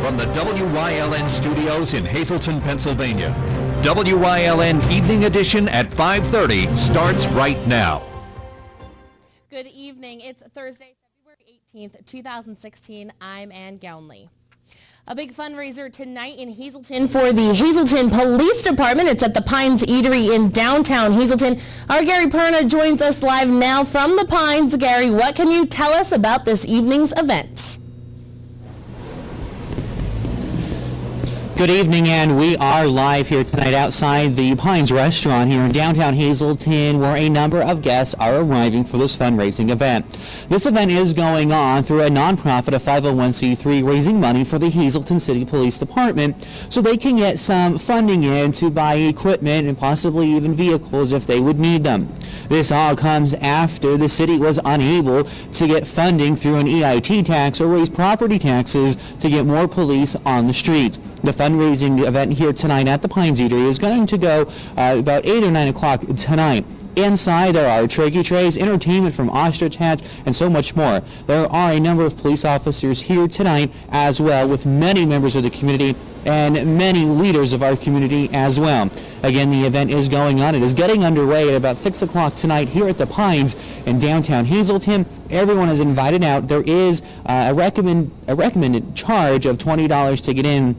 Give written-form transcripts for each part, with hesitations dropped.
from the WYLN studios in Hazleton, Pennsylvania. WYLN Evening Edition at 5:30 starts right now. Good evening. It's Thursday, February 18th, 2016. I'm Ann Gownley. A big fundraiser tonight in Hazleton for the Hazleton Police Department. It's at the Pines Eatery in downtown Hazleton. Our Gary Perna joins us live now from the Pines. Gary, what can you tell us about this evening's events? Good evening, and we are live here tonight outside the Pines restaurant here in downtown Hazleton, where a number of guests are arriving for this fundraising event. This event is going on through a nonprofit, a 501c3, raising money for the Hazleton City Police Department so they can get some funding in to buy equipment and possibly even vehicles if they would need them. This all comes after the city was unable to get funding through an EIT tax or raise property taxes to get more police on the streets. The fundraising event here tonight at the Pines Eatery is going to go about 8 or 9 o'clock tonight. Inside there are turkey trays, entertainment from ostrich hats, and so much more. There are a number of police officers here tonight as well, with many members of the community and many leaders of our community as well. Again, the event is going on. It is getting underway at about 6 o'clock tonight here at the Pines in downtown Hazleton. Everyone is invited out. There is a recommended charge of $20 to get in,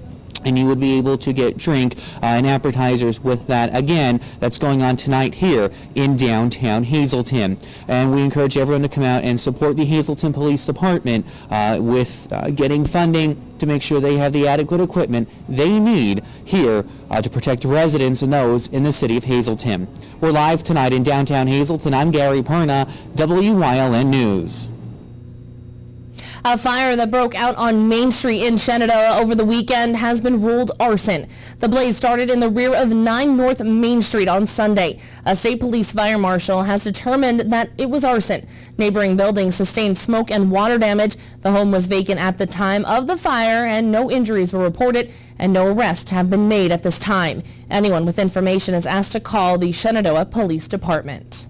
and you would be able to get drink and appetizers with that. Again, that's going on tonight here in downtown Hazleton. And we encourage everyone to come out and support the Hazleton Police Department with getting funding to make sure they have the adequate equipment they need here to protect residents and those in the city of Hazleton. We're live tonight in downtown Hazleton. I'm Gary Perna, WYLN News. A fire that broke out on Main Street in Shenandoah over the weekend has been ruled arson. The blaze started in the rear of 9 North Main Street on Sunday. A state police fire marshal has determined that it was arson. Neighboring buildings sustained smoke and water damage. The home was vacant at the time of the fire, and no injuries were reported, and no arrests have been made at this time. Anyone with information is asked to call the Shenandoah Police Department.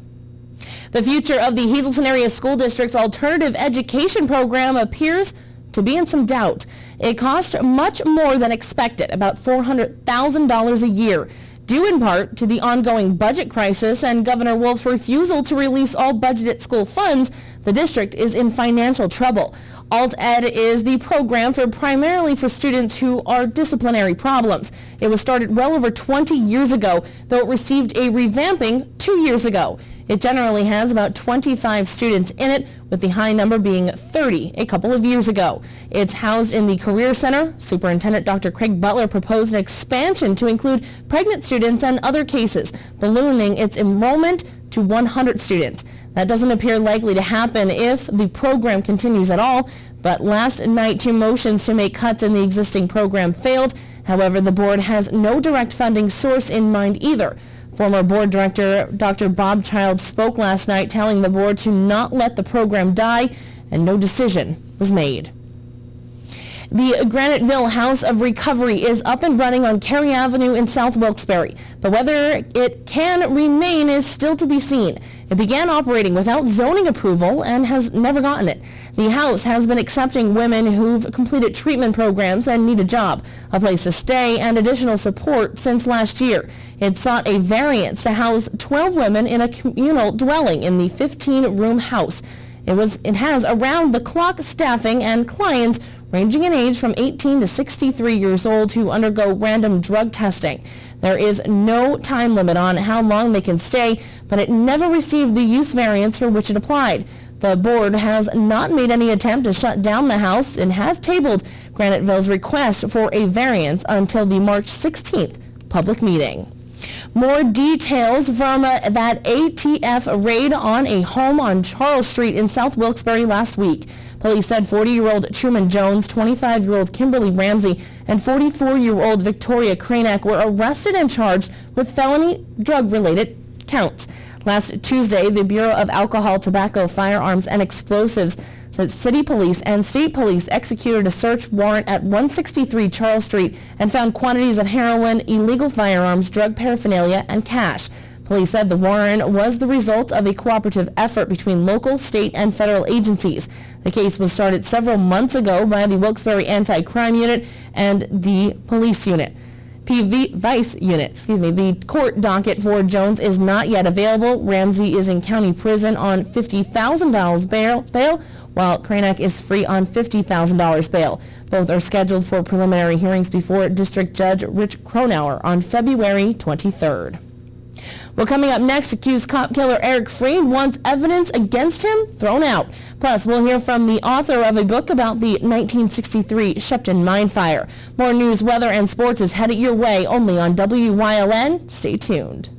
The future of the Hazleton Area School District's alternative education program appears to be in some doubt. It cost much more than expected, about $400,000 a year, due in part to the ongoing budget crisis and Governor Wolf's refusal to release all budgeted school funds. The district is in financial trouble. Alt-Ed is the program primarily for students who are disciplinary problems. It was started well over 20 years ago, though it received a revamping 2 years ago. It generally has about 25 students in it, with the high number being 30 a couple of years ago. It's housed in the Career Center. Superintendent Dr. Craig Butler proposed an expansion to include pregnant students and other cases, ballooning its enrollment to 100 students. That doesn't appear likely to happen if the program continues at all, but last night 2 motions to make cuts in the existing program failed. However, the board has no direct funding source in mind either. Former board director Dr. Bob Childs spoke last night, telling the board to not let the program die, and no decision was made. The Graniteville House of Recovery is up and running on Cary Avenue in South Wilkes-Barre, but whether it can remain is still to be seen. It began operating without zoning approval and has never gotten it. The house has been accepting women who've completed treatment programs and need a job, a place to stay, and additional support since last year. It sought a variance to house 12 women in a communal dwelling in the 15-room house. It has around-the-clock staffing and clients ranging in age from 18 to 63 years old who undergo random drug testing. There is no time limit on how long they can stay, but it never received the use variance for which it applied. The board has not made any attempt to shut down the house and has tabled Graniteville's request for a variance until the March 16th public meeting. More details from that ATF raid on a home on Charles Street in South Wilkes-Barre last week. Police said 40-year-old Truman Jones, 25-year-old Kimberly Ramsey, and 44-year-old Victoria Kranek were arrested and charged with felony drug-related counts. Last Tuesday, the Bureau of Alcohol, Tobacco, Firearms, and Explosives said city police and state police executed a search warrant at 163 Charles Street and found quantities of heroin, illegal firearms, drug paraphernalia, and cash. Police said the warrant was the result of a cooperative effort between local, state, and federal agencies. The case was started several months ago by the Wilkes-Barre Anti-Crime Unit and the Police Unit. Vice Unit, The court docket for Jones is not yet available. Ramsey is in county prison on $50,000 bail, while Cranack is free on $50,000 bail. Both are scheduled for preliminary hearings before District Judge Rich Cronauer on February 23rd. Well, coming up next, accused cop killer Eric Freed wants evidence against him thrown out. Plus, we'll hear from the author of a book about the 1963 Shepton mine fire. More news, weather, and sports is headed your way only on WYLN. Stay tuned.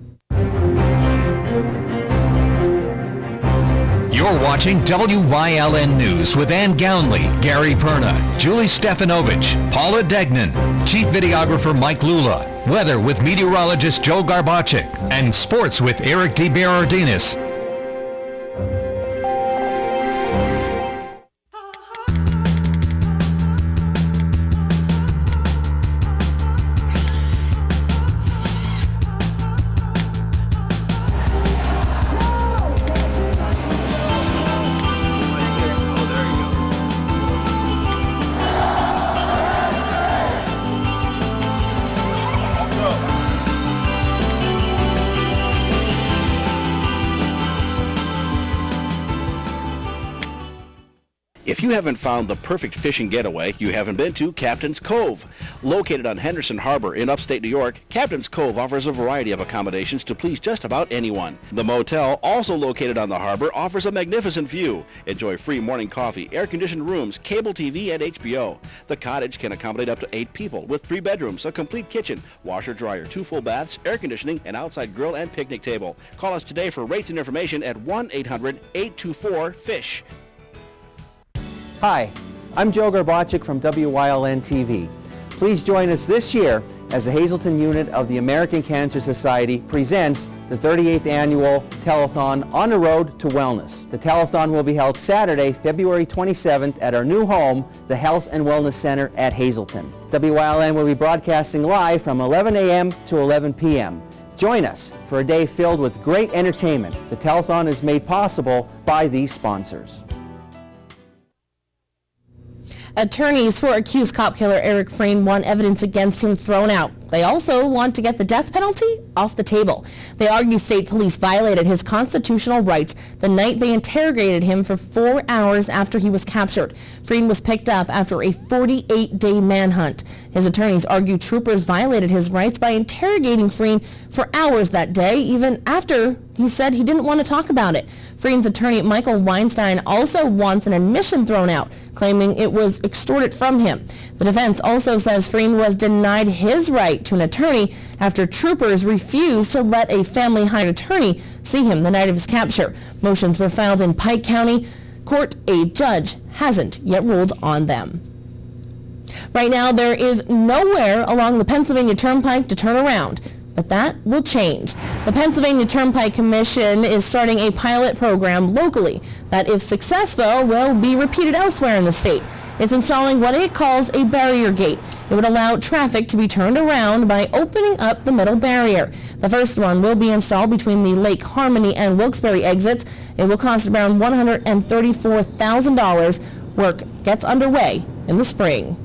You're watching WYLN News with Ann Gownley, Gary Perna, Julie Stefanovich, Paula Degnan, Chief Videographer Mike Lula, weather with meteorologist Joe Garbacek, and sports with Eric DeBerardinis. If you haven't found the perfect fishing getaway, you haven't been to Captain's Cove. Located on Henderson Harbor in upstate New York, Captain's Cove offers a variety of accommodations to please just about anyone. The motel, also located on the harbor, offers a magnificent view. Enjoy free morning coffee, air-conditioned rooms, cable TV, and HBO. The cottage can accommodate up to 8 people with 3 bedrooms, a complete kitchen, washer-dryer, 2 full baths, air conditioning, an outside grill, and picnic table. Call us today for rates and information at 1-800-824-FISH. Hi, I'm Joe Garbacek from WYLN TV. Please join us this year as the Hazleton unit of the American Cancer Society presents the 38th annual telethon On the Road to Wellness. The telethon will be held Saturday, February 27th at our new home, the Health and Wellness Center at Hazleton. WYLN will be broadcasting live from 11 a.m. to 11 p.m. Join us for a day filled with great entertainment. The telethon is made possible by these sponsors. Attorneys for accused cop killer Eric Freed want evidence against him thrown out. They also want to get the death penalty off the table. They argue state police violated his constitutional rights the night they interrogated him for 4 hours after he was captured. Freed was picked up after a 48-day manhunt. His attorneys argue troopers violated his rights by interrogating Freed for hours that day, even after he said he didn't want to talk about it. Freed's attorney Michael Weinstein also wants an admission thrown out, claiming it was extorted from him. The defense also says Freed was denied his right to an attorney after troopers refused to let a family-hired attorney see him the night of his capture. Motions were filed in Pike County Court. A judge hasn't yet ruled on them. Right now, there is nowhere along the Pennsylvania Turnpike to turn around, but that will change. The Pennsylvania Turnpike Commission is starting a pilot program locally that, if successful, will be repeated elsewhere in the state. It's installing what it calls a barrier gate. It would allow traffic to be turned around by opening up the middle barrier. The first one will be installed between the Lake Harmony and Wilkes-Barre exits. It will cost around $134,000. Work gets underway in the spring.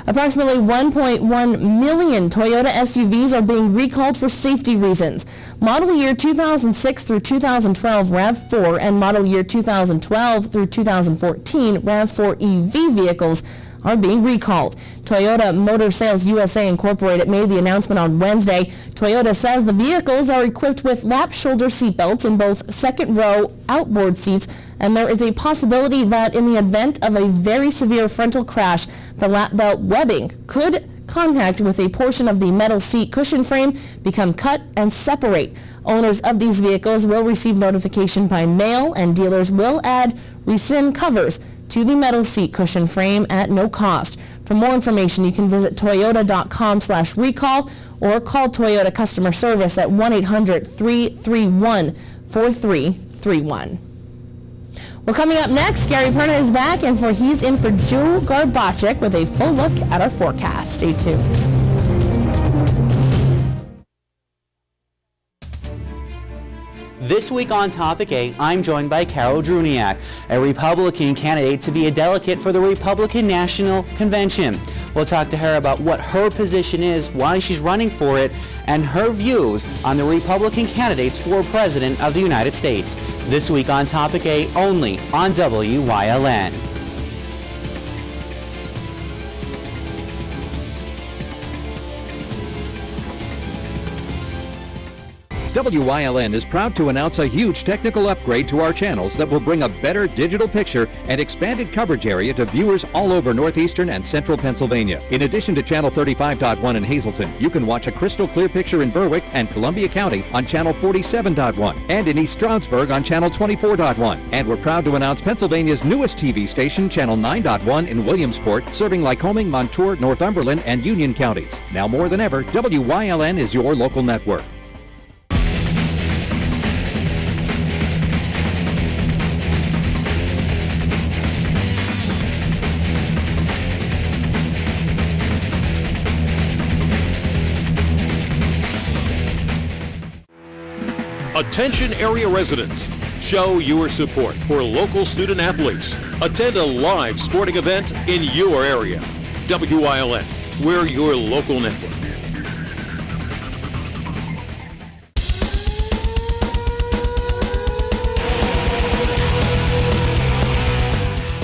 Approximately 1.1 million Toyota SUVs are being recalled for safety reasons. Model year 2006 through 2012 RAV4 and model year 2012 through 2014 RAV4 EV vehicles are being recalled. Toyota Motor Sales USA Incorporated made the announcement on Wednesday. Toyota says the vehicles are equipped with lap shoulder seatbelts in both second row outboard seats, and there is a possibility that in the event of a very severe frontal crash, the lap belt webbing could contact with a portion of the metal seat cushion frame, become cut and separate. Owners of these vehicles will receive notification by mail, and dealers will add rescind covers to the metal seat cushion frame at no cost. For more information, you can visit toyota.com/recall or call Toyota customer service at 1-800-331-4331. Well, coming up next, Gary Perna is back, and he's in for Joe Garbacek with a full look at our forecast. Stay tuned. This week on Topic 8, I'm joined by Carol Druniak, a Republican candidate to be a delegate for the Republican National Convention. We'll talk to her about what her position is, why she's running for it, and her views on the Republican candidates for President of the United States. This week on Topic 8, only on WYLN. WYLN is proud to announce a huge technical upgrade to our channels that will bring a better digital picture and expanded coverage area to viewers all over northeastern and central Pennsylvania. In addition to Channel 35.1 in Hazleton, you can watch a crystal clear picture in Berwick and Columbia County on Channel 47.1 and in East Stroudsburg on Channel 24.1. And we're proud to announce Pennsylvania's newest TV station, Channel 9.1 in Williamsport, serving Lycoming, Montour, Northumberland, and Union counties. Now more than ever, WYLN is your local network. Attention area residents, show your support for local student athletes. Attend a live sporting event in your area. WYLN, we're your local network.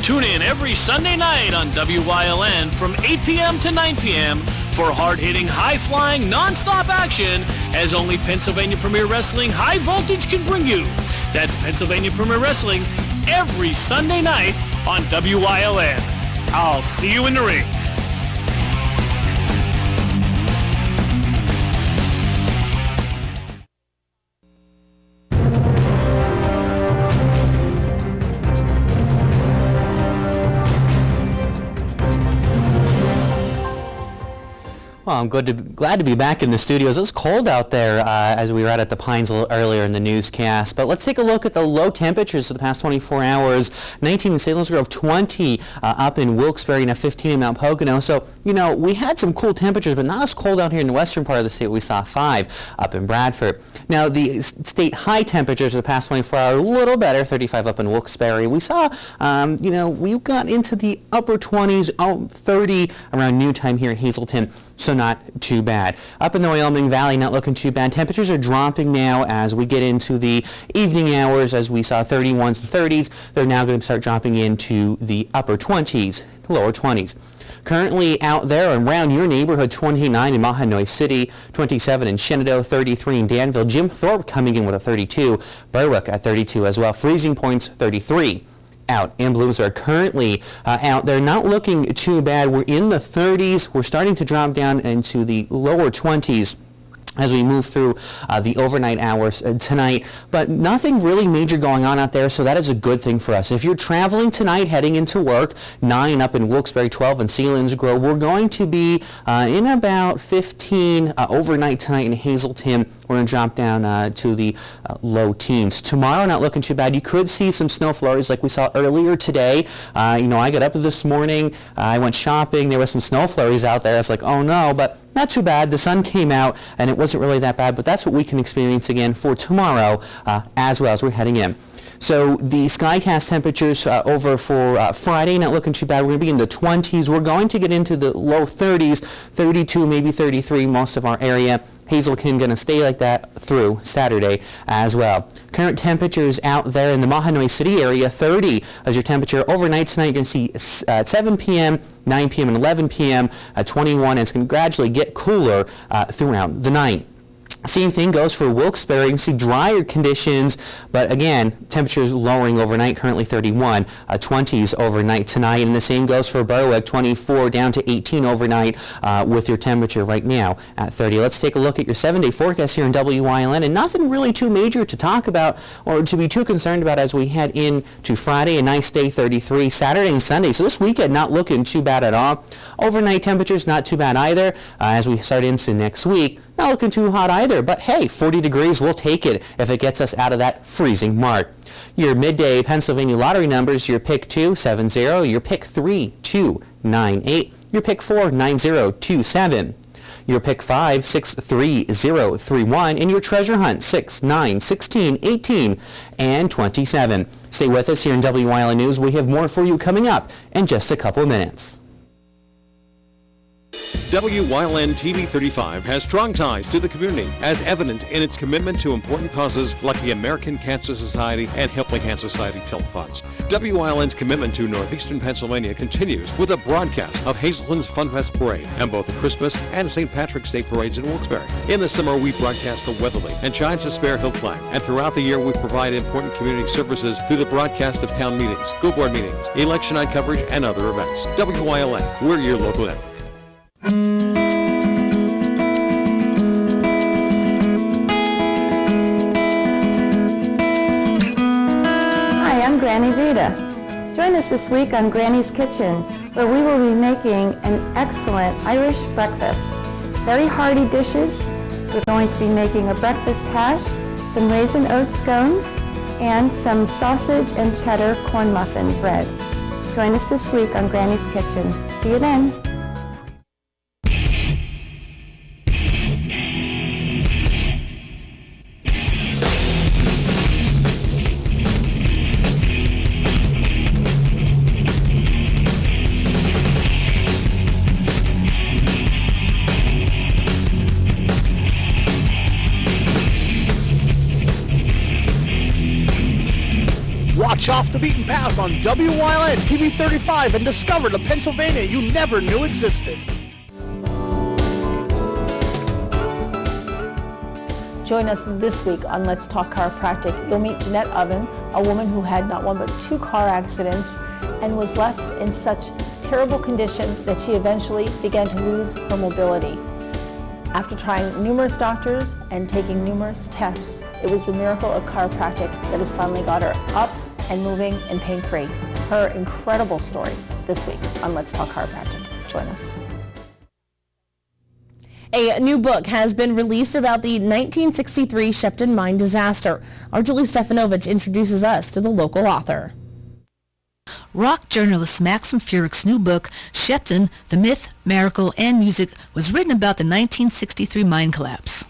Tune in every Sunday night on WYLN from 8 p.m. to 9 p.m. for hard-hitting, high-flying, non-stop action as only Pennsylvania Premier Wrestling High Voltage can bring you. That's Pennsylvania Premier Wrestling every Sunday night on WYLN. I'll see you in the ring. Well, I'm glad to be back in the studios. It was cold out there as we were out at the Pines a little earlier in the newscast. But let's take a look at the low temperatures of the past 24 hours. 19 in Salinsgrove, 20 up in Wilkes-Barre, and 15 in Mount Pocono. So, you know, we had some cool temperatures, but not as cold out here in the western part of the state. We saw 5 up in Bradford. Now, the state high temperatures of the past 24 hours, a little better, 35 up in Wilkes-Barre. We saw, we got into the upper 20s, 30 around noontime here in Hazleton. So not too bad. Up in the Wyoming Valley, not looking too bad. Temperatures are dropping now as we get into the evening hours. As we saw 31s and 30s, they're now going to start dropping into the upper 20s, lower 20s. Currently out there around your neighborhood, 29 in Mahanoy City, 27 in Shenandoah, 33 in Danville. Jim Thorpe coming in with a 32. Berwick at 32 as well. Freezing points, 33. Out in Bloomsburg. Currently out there, not looking too bad. We're in the 30s. We're starting to drop down into the lower 20s as we move through the overnight hours tonight, but nothing really major going on out there, so that is a good thing for us. If you're traveling tonight, heading into work, 9 up in Wilkes-Barre, 12 in Selinsgrove, we're going to be in about 15 overnight tonight in Hazleton. We're going to drop down to the low teens. Tomorrow, not looking too bad. You could see some snow flurries like we saw earlier today. I got up this morning, I went shopping, there were some snow flurries out there. I was like, oh no, but not too bad. The sun came out and it wasn't really that bad, but that's what we can experience again for tomorrow as well as we're heading in. So the Skycast temperatures over for Friday, not looking too bad. We're going to be in the 20s. We're going to get into the low 30s, 32, maybe 33, most of our area. Hazleton going to stay like that through Saturday as well. Current temperatures out there in the Mahanoy City area, 30 as your temperature. Overnight tonight, you're going to see at 7 p.m., 9 p.m., and 11 p.m. at 21, and it's going to gradually get cooler throughout the night. Same thing goes for Wilkes-Barre. You can see drier conditions, but again, temperatures lowering overnight, currently 31, 20s overnight tonight. And the same goes for Berwick, 24 down to 18 overnight with your temperature right now at 30. Let's take a look at your 7-day forecast here in WYLN, and nothing really too major to talk about or to be too concerned about as we head into Friday, a nice day, 33, Saturday and Sunday. So this weekend not looking too bad at all. Overnight temperatures not too bad either as we start into next week. Not looking too hot either, but hey, 40 degrees, we'll take it if it gets us out of that freezing mark. Your midday Pennsylvania lottery numbers, your pick 2, 70, your pick 3, 2, 9, 8, your pick 4, 9027. Your pick 5, 6, 3, 0, 3, 1, and your treasure hunt 6, 9, 16, 18, and 27. Stay with us here in WILN News. We have more for you coming up in just a couple of minutes. WILN TV 35 has strong ties to the community, as evident in its commitment to important causes like the American Cancer Society and Helping Hand Society telethons. WILN's commitment to northeastern Pennsylvania continues with a broadcast of Hazelton's Funfest Parade and both the Christmas and St. Patrick's Day parades in Wilkes-Barre. In the summer, we broadcast the Weatherly and Giants of Spare Hill flag, and throughout the year, we provide important community services through the broadcast of town meetings, school board meetings, election night coverage, and other events. WILN, we're your local network. Hi, I'm Granny Rita. Join us this week on Granny's Kitchen, where we will be making an excellent Irish breakfast. Very hearty dishes. We're going to be making a breakfast hash, some raisin oat scones, and some sausage and cheddar corn muffin bread. Join us this week on Granny's Kitchen. See you then. Watch Off the Beaten Path on WILN TV 35 and discover the Pennsylvania you never knew existed. Join us this week on Let's Talk Chiropractic. You'll meet Jeanette Oven, a woman who had not one but 2 car accidents and was left in such terrible condition that she eventually began to lose her mobility. After trying numerous doctors and taking numerous tests, it was the miracle of chiropractic that has finally got her up and moving and pain-free. Her incredible story this week on Let's Talk Chiropractic. Join us. A new book has been released about the 1963 Shepton mine disaster. Our Julie Stefanovich introduces us to the local author. Rock journalist Maxim Furick's new book, Shepton, The Myth, Miracle, and Music, was written about the 1963 mine collapse.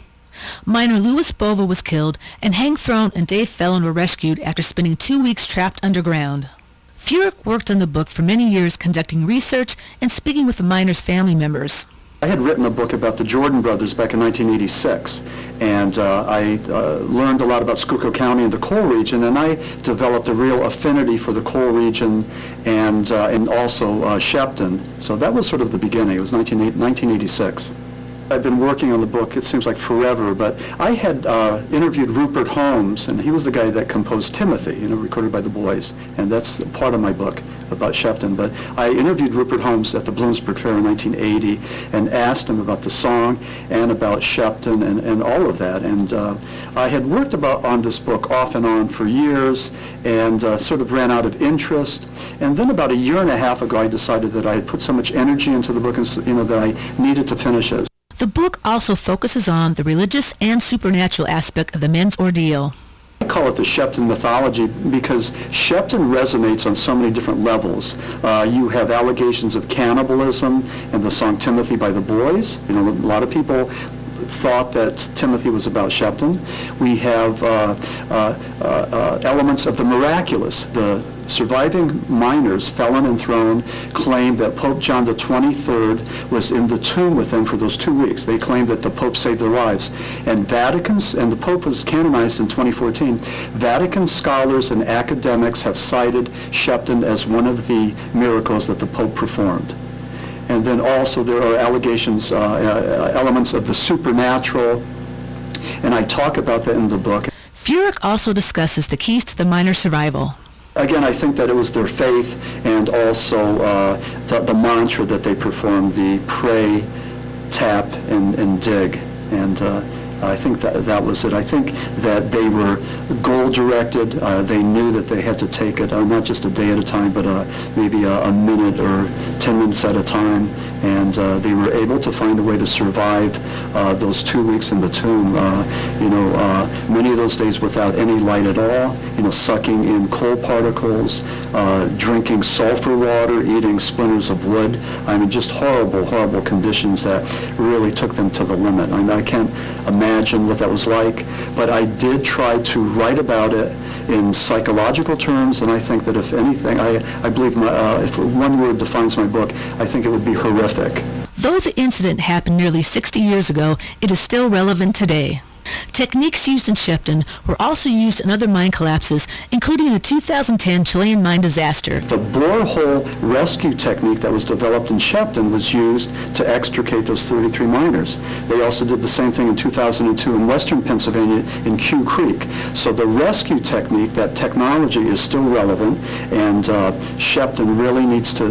Miner Louis Bova was killed, and Hank Throne and Dave Fellon were rescued after spending 2 weeks trapped underground. Furick worked on the book for many years, conducting research and speaking with the miners' family members. I had written a book about the Jordan brothers back in 1986, and I learned a lot about Schuylkill County and the coal region, and I developed a real affinity for the coal region and also Shepton. So that was sort of the beginning. It was 1986. I've been working on the book, it seems like forever, but I had interviewed Rupert Holmes, and he was the guy that composed Timothy, recorded by the Boys, and that's part of my book about Shepton. But I interviewed Rupert Holmes at the Bloomsburg Fair in 1980 and asked him about the song and about Shepton and all of that. And I had worked on this book off and on for years and sort of ran out of interest. And then about a year and a half ago, I decided that I had put so much energy into the book and that I needed to finish it. The book also focuses on the religious and supernatural aspect of the men's ordeal. I call it the Shepton mythology because Shepton resonates on so many different levels. You have allegations of cannibalism and the song Timothy by the Boys. A lot of people thought that Timothy was about Shepton. We have elements of the miraculous. The surviving miners, Fellon and Throne, claimed that Pope John the 23rd was in the tomb with them for those 2 weeks. They claimed that the Pope saved their lives. And the Pope was canonized in 2014. Vatican scholars and academics have cited Shepton as one of the miracles that the Pope performed. And then also there are allegations, elements of the supernatural, and I talk about that in the book. Furick also discusses the keys to the miner survival. Again, I think that it was their faith and also the mantra that they performed, the pray, tap, and dig. And I think that was it. I think that they were goal-directed. They knew that they had to take it, not just a day at a time, but maybe a minute or 10 minutes at a time. and they were able to find a way to survive those 2 weeks in the tomb. Many of those days without any light at all, sucking in coal particles, drinking sulfur water, eating splinters of wood. I mean, just horrible, horrible conditions that really took them to the limit. I mean, I can't imagine what that was like, but I did try to write about it in psychological terms, and I think that if anything, I believe if one word defines my book, I think it would be horrific. Though the incident happened nearly 60 years ago, it is still relevant today. Techniques used in Shepton were also used in other mine collapses, including the 2010 Chilean mine disaster. The borehole rescue technique that was developed in Shepton was used to extricate those 33 miners. They also did the same thing in 2002 in western Pennsylvania in Q Creek. So the rescue technique, that technology is still relevant, and Shepton really needs to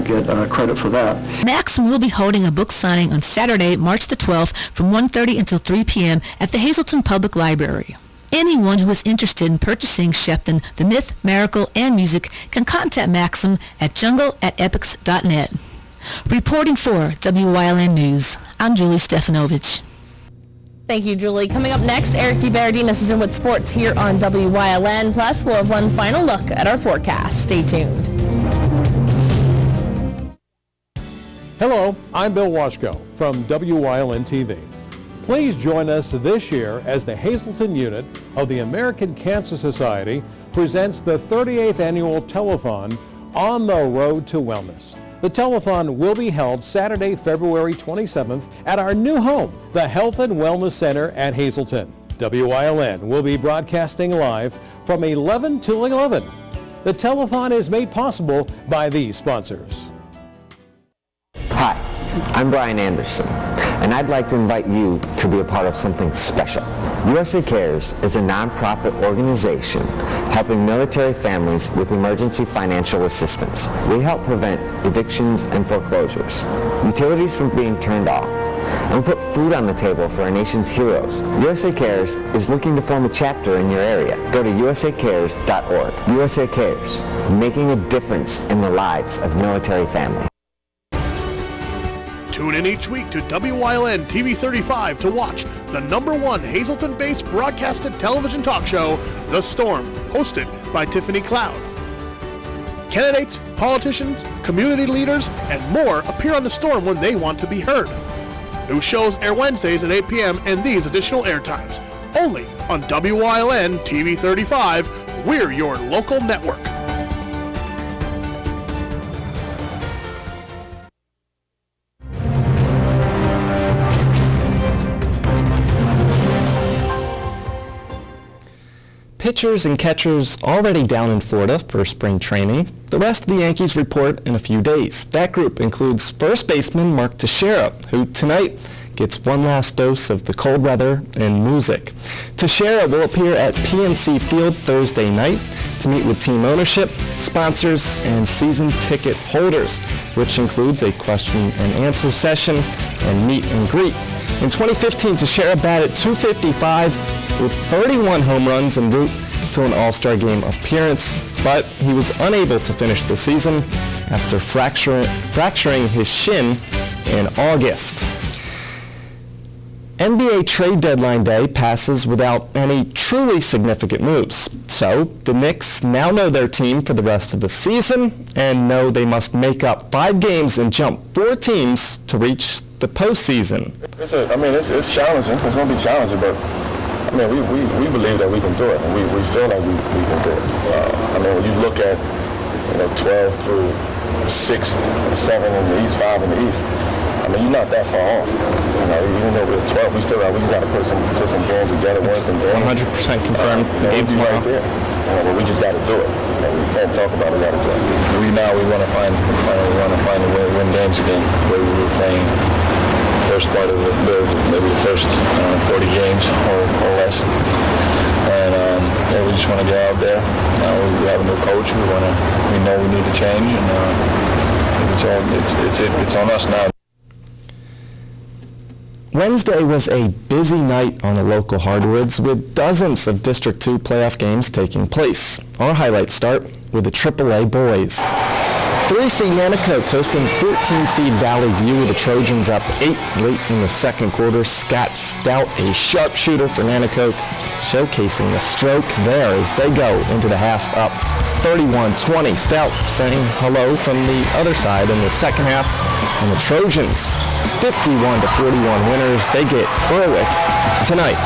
get credit for that. Maxim will be holding a book signing on Saturday, March the 12th from 1:30 until 3 p.m. at the Hazleton Public Library. Anyone who is interested in purchasing Shepton, The Myth, Miracle, and Music can contact Maxim at jungle@epics.net. Reporting for WYLN News, I'm Julie Stefanovich. Thank you, Julie. Coming up next, Eric DeBardinas is in with sports here on WYLN. Plus, we'll have one final look at our forecast. Stay tuned. Hello, I'm Bill Washko from WYLN TV. Please join us this year as the Hazleton unit of the American Cancer Society presents the 38th annual telethon On the Road to Wellness. The telethon will be held Saturday, February 27th at our new home, the Health and Wellness Center at Hazleton. WYLN will be broadcasting live from 11 till 11. The telethon is made possible by these sponsors. Hi, I'm Brian Anderson, and I'd like to invite you to be a part of something special. USA Cares is a nonprofit organization helping military families with emergency financial assistance. We help prevent evictions and foreclosures, utilities from being turned off, and we put food on the table for our nation's heroes. USA Cares is looking to form a chapter in your area. Go to usacares.org. USA Cares, making a difference in the lives of military families. Tune in each week to WYLN TV 35 to watch the #1 Hazleton-based broadcasted television talk show, The Storm, hosted by Tiffany Cloud. Candidates, politicians, community leaders, and more appear on The Storm when they want to be heard. New shows air Wednesdays at 8 p.m. and these additional airtimes. Only on WYLN TV 35. We're your local network. Pitchers and catchers already down in Florida for spring training. The rest of the Yankees report in a few days. That group includes first baseman Mark Teixeira, who tonight gets one last dose of the cold weather and music. Teixeira will appear at PNC Field Thursday night to meet with team ownership, sponsors, and season ticket holders, which includes a question and answer session and meet and greet. In 2015, Teixeira batted .255 with 31 home runs en route to an All-Star Game appearance, but he was unable to finish the season after fracturing his shin in August. NBA trade deadline day passes without any truly significant moves. So the Knicks now know their team for the rest of the season and know they must make up 5 games and jump 4 teams to reach the postseason. It's challenging. It's going to be challenging, but we believe that we can do it, and we feel like we can do it. When you look at 12 through 6, 7 in the East, 5 in the East, you're not that far off. Even though we're 12, we just got to put some games together, win some games. 100% confirmed. Game tomorrow. Right there. But we just got to do it. We can't talk about it. We got to do it. We want to find a way to win games again. Where we were playing first part of maybe the first 40 games or less. And we just want to get out there. We have a new coach. We know we need to change, and it's on us now. Wednesday was a busy night on the local hardwoods with dozens of District 2 playoff games taking place. Our highlights start with the AAA boys. 3 seed Nanticoke hosting 14 seed Valley View with the Trojans up 8 late in the second quarter. Scott Stout, a sharpshooter for Nanticoke, showcasing a stroke there as they go into the half up 31-20. Stout saying hello from the other side in the second half. And the Trojans, 51-41 winners. They get Berwick tonight.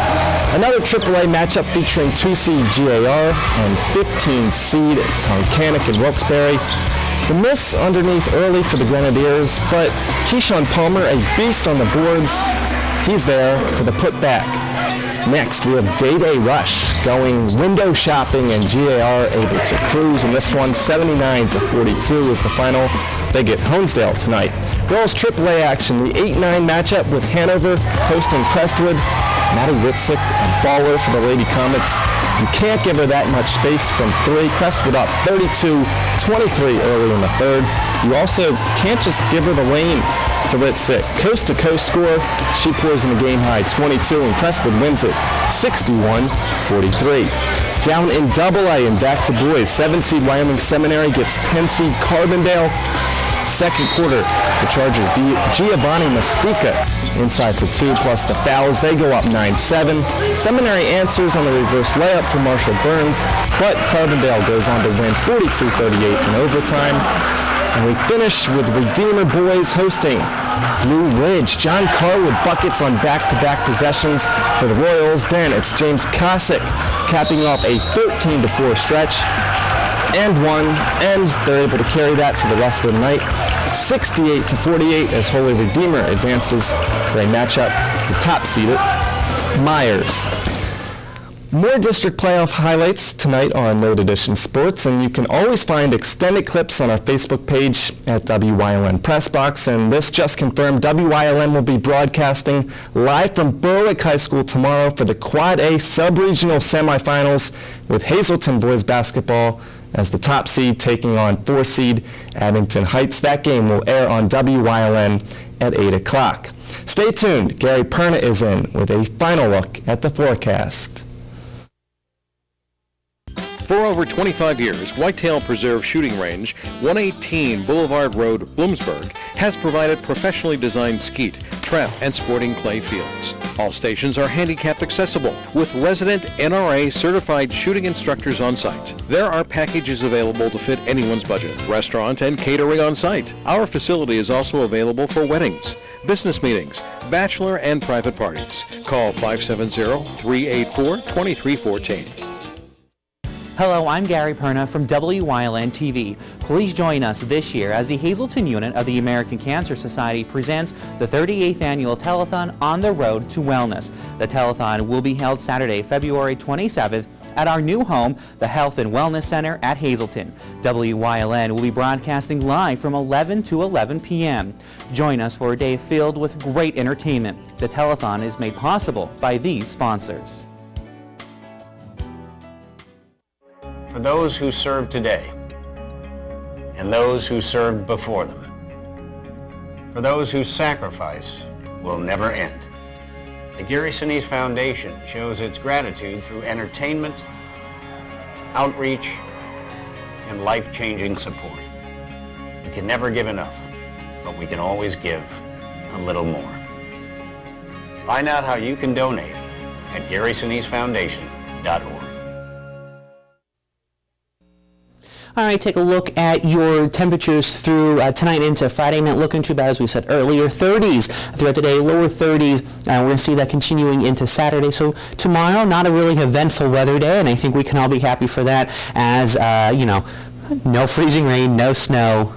Another AAA matchup featuring 2 seed GAR and 15 seed Tunkhannock and Wilkes-Barre. The miss underneath early for the Grenadiers, but Keyshawn Palmer, a beast on the boards, he's there for the putback. Next, we have Day-Day Rush going window shopping, and GAR able to cruise in this one. 79-42 is the final. They get Honesdale tonight. Girls AAA action, the 8-9 matchup with Hanover hosting Crestwood. Maddie Witzik, a baller for the Lady Comets. You can't give her that much space from 3. Crestwood up 32-23 early in the third. You also can't just give her the lane to Witzik. Coast-to-coast score. She pours in the game-high 22, and Crestwood wins it 61-43. Down in AA and back to boys, 7 seed Wyoming Seminary gets 10 seed Carbondale. Second quarter, the Chargers, Giovanni Mastica inside for 2 plus the fouls. They go up 9-7. Seminary answers on the reverse layup for Marshall Burns, but Carbondale goes on to win 42-38 in overtime. And we finish with Redeemer boys hosting Blue Ridge. John Carwood buckets on back-to-back possessions for the Royals. Then it's James Cossack capping off a 13-4 stretch. And one, and they're able to carry that for the rest of the night. 68-48 as Holy Redeemer advances for a matchup with top-seeded Myers. More district playoff highlights tonight on Note Edition Sports, and you can always find extended clips on our Facebook page at WYLN Pressbox. And this just confirmed, WYLN will be broadcasting live from Berwick High School tomorrow for the Quad A Sub-Regional Semifinals with Hazleton boys basketball as the top seed taking on 4 seed Abington Heights. That game will air on WYLN at 8 o'clock. Stay tuned. Gary Perna is in with a final look at the forecast. For over 25 years, Whitetail Preserve Shooting Range, 118 Boulevard Road, Bloomsburg, has provided professionally designed skeet, trap, and sporting clay fields. All stations are handicapped accessible with resident NRA certified shooting instructors on site. There are packages available to fit anyone's budget, restaurant and catering on site. Our facility is also available for weddings, business meetings, bachelor and private parties. Call 570-384-2314. Hello, I'm Gary Perna from WYLN TV. Please join us this year as the Hazleton unit of the American Cancer Society presents the 38th annual telethon On the Road to Wellness. The telethon will be held Saturday, February 27th at our new home, the Health and Wellness Center at Hazleton. WYLN will be broadcasting live from 11 to 11 p.m. Join us for a day filled with great entertainment. The telethon is made possible by these sponsors. For those who serve today and those who served before them, for those whose sacrifice will never end. The Gary Sinise Foundation shows its gratitude through entertainment, outreach, and life-changing support. We can never give enough, but we can always give a little more. Find out how you can donate at GarySiniseFoundation.org. All right, take a look at your temperatures through tonight into Friday. Not looking too bad, as we said earlier. 30s throughout the day, lower 30s. We're going to see that continuing into Saturday. So tomorrow, not a really eventful weather day, and I think we can all be happy for that as, no freezing rain, no snow.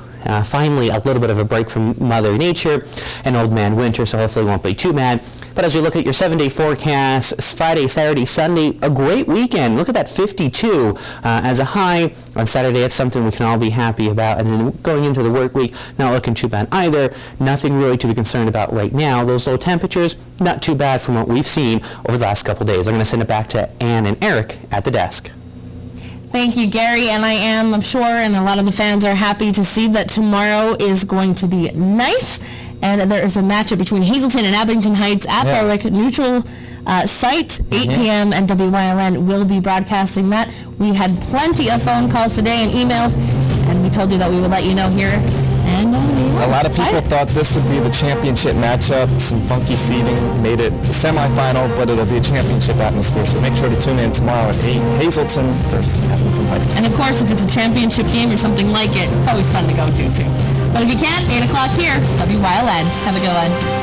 Finally, a little bit of a break from Mother Nature and Old Man Winter, so hopefully it won't be too bad. But as we look at your 7-day forecast, Friday, Saturday, Sunday, a great weekend. Look at that 52 as a high. On Saturday, it's something we can all be happy about. And then going into the work week, not looking too bad either. Nothing really to be concerned about right now. Those low temperatures, not too bad from what we've seen over the last couple days. I'm going to send it back to Ann and Eric at the desk. Thank you, Gary, and I'm sure, and a lot of the fans are happy to see that tomorrow is going to be nice, and there is a matchup between Hazleton and Abington Heights at Berwick neutral site, 8 p.m., and WYLN will be broadcasting that. We had plenty of phone calls today and emails, and we told you that we would let you know here. And a lot of people thought this would be the championship matchup. Some funky seeding made it the semifinal, but it'll be a championship atmosphere. So make sure to tune in tomorrow at 8, Hazleton versus Hamilton Heights. And of course, if it's a championship game or something like it, it's always fun to go to too. But if you can, 8 o'clock here, WYLN. Have a good one.